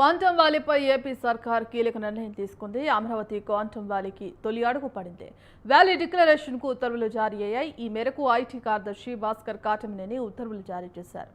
Quantum వ్యాలీపై AP సర్కార్ కీలక నిర్ణయం తీసుకుంది. అమరావతి క్వాంటమ్ వ్యాలీకి తొలి అడుగు పడింది. వ్యాలీ డిక్లరేషన్కు ఉత్తర్వులు జారీ అయ్యాయి. ఈ మేరకు ఐటీ కార్యదర్శి భాస్కర్ కాటమనేని ఉత్తర్వులు జారీ చేశారు.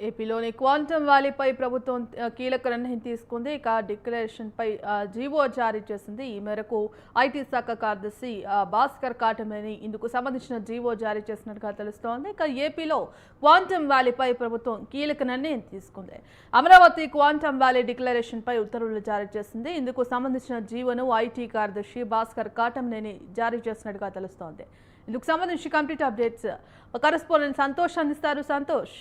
ఏపీలోని క్వాంటమ్ వ్యాలీపై ప్రభుత్వం కీలక నిర్ణయం తీసుకుంది. ఇక డిక్లరేషన్పై జీవో జారీ చేసింది. ఈ మేరకు ఐటీ శాఖ కార్యదర్శి భాస్కర్ కాటమనేని ఇందుకు సంబంధించిన జీవో జారీ చేసినట్టుగా తెలుస్తోంది. ఇక ఏపీలో క్వాంటమ్ వ్యాలీపై ప్రభుత్వం కీలక నిర్ణయం తీసుకుంది. అమరావతి క్వాంటమ్ వ్యాలీ డిక్లరేషన్పై ఉత్తర్వులు జారీ చేసింది. ఇందుకు సంబంధించిన జీవోను ఐటీ కార్యదర్శి భాస్కర్ కాటమనేని జారీ చేసినట్టుగా తెలుస్తోంది. ఇందుకు సంబంధించి కంప్లీట్ అప్డేట్స్ కరెస్పాండెంట్ సంతోష్ అందిస్తారు. సంతోష్,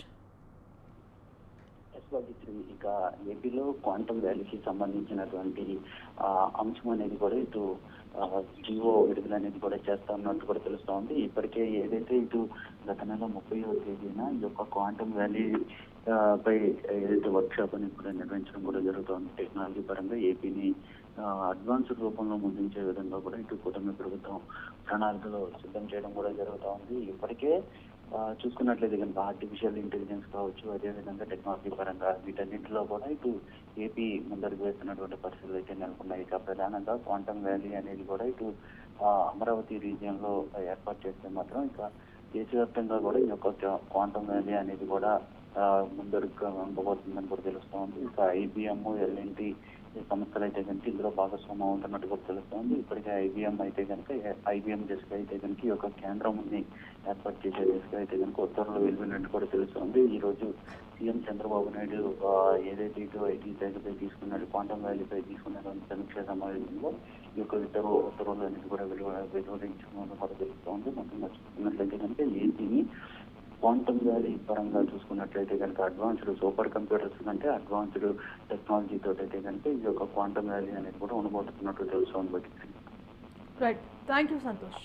ఇక ఏపీలో క్వాంటమ్ వ్యాలీకి సంబంధించినటువంటి అంశం అనేది కూడా ఇటు జియో విడుదల అనేది కూడా చేస్తా ఉన్నట్టు కూడా తెలుస్తా ఉంది. ఇప్పటికే ఏదైతే ఇటు గత నెల 30వ తేదీన ఈ యొక్క క్వాంటమ్ వ్యాలీ పై ఏదైతే వర్క్ షాప్ అనేది కూడా నిర్వహించడం కూడా జరుగుతుంది. టెక్నాలజీ పరంగా ఏపీని అడ్వాన్స్డ్ రూపంలో ముందుంచే విధంగా కూడా ఇటు కూటమి ప్రభుత్వం ప్రణాళికలు సిద్ధం చేయడం కూడా జరుగుతూ ఉంది. ఇప్పటికే చూసుకున్నట్లయితే కనుక ఆర్టిఫిషియల్ ఇంటెలిజెన్స్ కావచ్చు, అదేవిధంగా టెక్నాలజీ పరంగా వీటన్నింటిలో కూడా ఇటు ఏపీ ముందడుగు వేస్తున్నటువంటి పరిస్థితులు అయితే నెలకొన్నాయి. ఇక ప్రధానంగా క్వాంటమ్ వ్యాలీ అనేది కూడా ఇటు అమరావతి రీజియన్ లో ఏర్పాటు చేస్తే మాత్రం ఇక దేశవ్యాప్తంగా కూడా ఈ యొక్క క్వాంటమ్ వ్యాలీ అనేది కూడా ముందడుగుగా ఉండబోతుందని కూడా తెలుస్తూ ఉంది. ఇక ఐబిఎం, ఎల్ఎన్టీ సంస్థలు అయితే కనుక ఇందులో భాగస్వామ్యం ఉంటున్నట్టు కూడా తెలుస్తోంది. ఇప్పటికే ఐబిఎం దిశగా అయితే కనుక ఈ యొక్క కేంద్రాన్ని ఏర్పాటు చేసే దిశగా అయితే కనుక ఉత్తర్వులు వెలువడినట్టు కూడా తెలుస్తోంది. ఈ రోజు సీఎం చంద్రబాబు నాయుడు ఏదైతే ఇటు ఐటీ శాఖపై తీసుకున్నాడు, క్వాంటమ్ వ్యాలీపై తీసుకున్నటువంటి సమీక్షా సమావేశంలో ఈ యొక్క ఉత్తర్వులు అనేది కూడా వెలువడించడం కూడా తెలుస్తోంది. మొత్తంగా చూసుకున్నట్లయితే కనుక ఏపీని క్వాంటమ్ వ్యాలీ పరంగా చూసుకున్నట్లయితే కనుక అడ్వాన్స్డ్ సూపర్ కంప్యూటర్స్ కంటే అడ్వాన్స్డ్ టెక్నాలజీ తోటి అయితే కనుక ఈ యొక్క క్వాంటమ్ వ్యాలీ అనేది కూడా ఉండబోతున్నట్టు తెలుస్తోంది. Right, thank you Santosh.